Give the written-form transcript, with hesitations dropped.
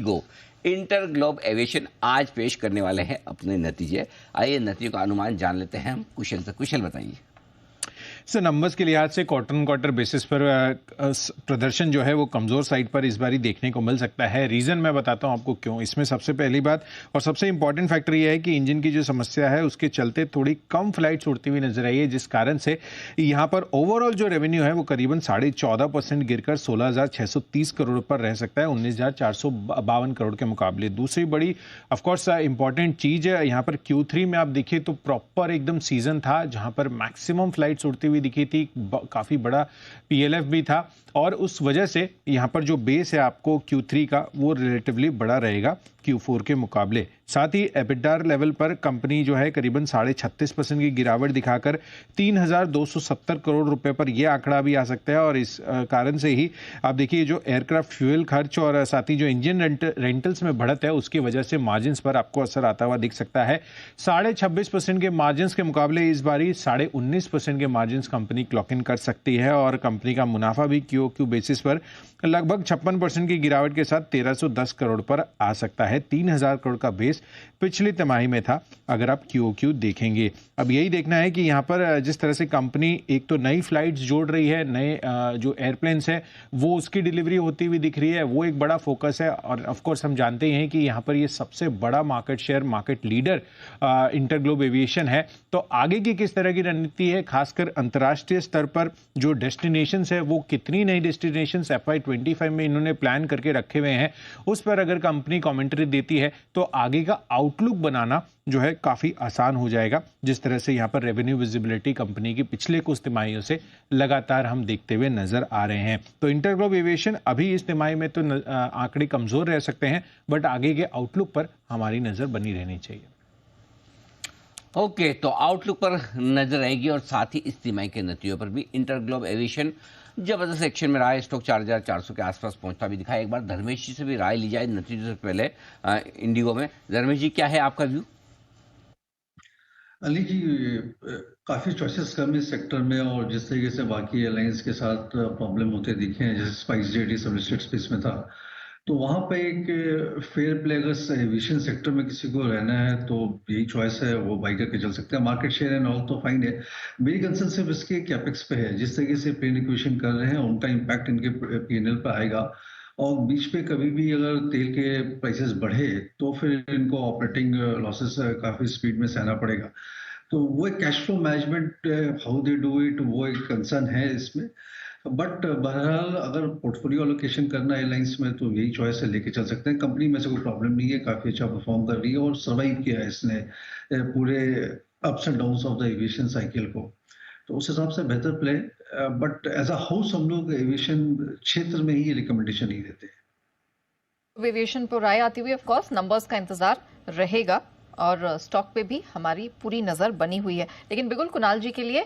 Indigo, inter globe aviation आज पेश करने वाले हैं अपने नतीजे। आइए नतीजों का अनुमान जान लेते हैं हम कुशल से। कुशल बताइए। सर, नंबर्स के लिहाज से क्वार्टर बेसिस पर प्रदर्शन जो है वो कमजोर साइड पर इस बारी देखने को मिल सकता है। रीजन मैं बताता हूं आपको क्यों। इसमें सबसे पहली बात और सबसे इंपॉर्टेंट फैक्टर यह है कि इंजन की जो समस्या है उसके चलते थोड़ी कम फ्लाइट्स उड़ती हुई नजर आई है, जिस कारण से यहां पर ओवरऑल जो रेवेन्यू है वो करीबन 14.5% गिरकर 16,630 करोड़ पर रह सकता है 19,452 करोड़ के मुकाबले। दूसरी बड़ी ऑफकोर्स इंपॉर्टेंट चीज है यहां पर Q3 में आप देखिए तो प्रॉपर एकदम सीजन था जहां पर मैक्सिमम फ्लाइट्स उड़ती हुई दिखी थी, काफी बड़ा PLF भी था और उस वजह से यहां पर जो बेस है आपको Q3 का वो रिलेटिवली बड़ा रहेगा Q4 के मुकाबले। साथ ही एबिटा लेवल पर कंपनी जो है करीबन 36.5% की गिरावट दिखाकर 3,270 करोड़ रुपए पर यह आंकड़ा भी आ सकता है और इस कारण से ही आप देखिए जो एयरक्राफ्ट फ्यूल खर्च और साथ ही जो इंजन रेंटल्स में बढ़त है उसकी वजह से मार्जिन्स पर आपको असर आता हुआ दिख सकता है। 26.5% के मार्जिन्स के मुकाबले इस बारी 19.5% के मार्जिन्स कंपनी क्लॉक इन कर सकती है और कंपनी का मुनाफा भी QOQ बेसिस पर लगभग 56% की गिरावट के साथ 1,310 करोड़ पर आ सकता है। 3,000 करोड़ का बेस पिछली तिमाही में था अगर आप QOQ देखेंगे। अब यही देखना है कि यहाँ पर जिस तरह से कंपनी एक तो नई फ्लाइट्स जोड़ रही है, नए जो एयरप्लेन्स है वो उसकी डिलीवरी होती हुई दिख रही है, वो एक बड़ा फोकस है। और ऑफ कोर्स हम जानते हैं कि यहाँ पर ये सबसे बड़ा market share, market leader InterGlobe aviation है। तो आगे की किस तरह की रणनीति है, खासकर अंतर्राष्ट्रीय स्तर पर जो डेस्टिनेशंस है वो कितनी नई डेस्टिनेशंस FY25 में इन्होंने प्लान करके रखे हुए हैं, उस पर अगर कंपनी कमेंट्री देती है तो आगे का आउटलुक बनाना जो है काफी आसान हो जाएगा। जिस तरह से यहाँ पर रेवेन्यू विजिबिलिटी कंपनी की पिछले कुछ तिमाहियों से लगातार हम देखते हुए नजर आ रहे हैं। तो इंटरग्लोब एविएशन अभी इस तिमाही में तो आंकड़े कमजोर रह सकते हैं, बट आगे के आउटलुक पर हमारी नजर बनी रहनी चाहिए। ओके, तो आउटलुक पर नजर रहेगी और साथ ही इस तिमाही के नतीजों पर भी। इंटरग्लोब एविएशन जबरदस्त एक्शन में रहा है, स्टॉक 4,400 के आसपास पहुंचता भी दिखा। एक बार धर्मेश जी से भी राय ली जाए नतीजों से पहले इंडिगो में। धर्मेश जी, क्या है आपका व्यू? अली जी, काफी चॉइसेस कम इस सेक्टर में और जिस तरीके से बाकी एयरलाइंस के साथ प्रॉब्लम होते दिखे हैं, जैसे स्पाइस जेट सब लिस्टेड स्पेस में था, तो वहां पे एक फेयर प्ले अगर एविएशन सेक्टर में किसी को रहना है तो यही चॉइस है, वो बाई करके चल सकते हैं। मार्केट शेयर एंड ऑल तो फाइन है। मेरी कंसर्न सिर्फ इसके कैपेक्स पे है। जिस तरीके से प्लेन एक्विजिशन कर रहे हैं उनका इम्पैक्ट इनके P&L पर आएगा और बीच पे कभी भी अगर तेल के प्राइसेस बढ़े तो फिर इनको ऑपरेटिंग लॉसेस काफी स्पीड में सहना पड़ेगा। तो वो एक cash flow management how they do it, वो एक कंसर्न है इसमें। बट बहरहाल अगर पोर्टफोलियो एलोकेशन करना एयरलाइंस में तो यही चॉइस है, लेके चल सकते हैं। कंपनी में से कोई प्रॉब्लम नहीं है, काफी अच्छा परफॉर्म कर रही है और सर्वाइव किया है इसने पूरे ups and downs of the aviation cycle को। तो उस हिसाब से बेहतर play. But as a house हम लोग एविएशन क्षेत्र में ही रिकमेंडेशन नहीं देते हैं। एविएशन पर राय आती हुई ऑफ कोर्स नंबर्स का इंतजार रहेगा और स्टॉक पे भी हमारी पूरी नजर बनी हुई है। लेकिन बिल्कुल कुणाल जी के लिए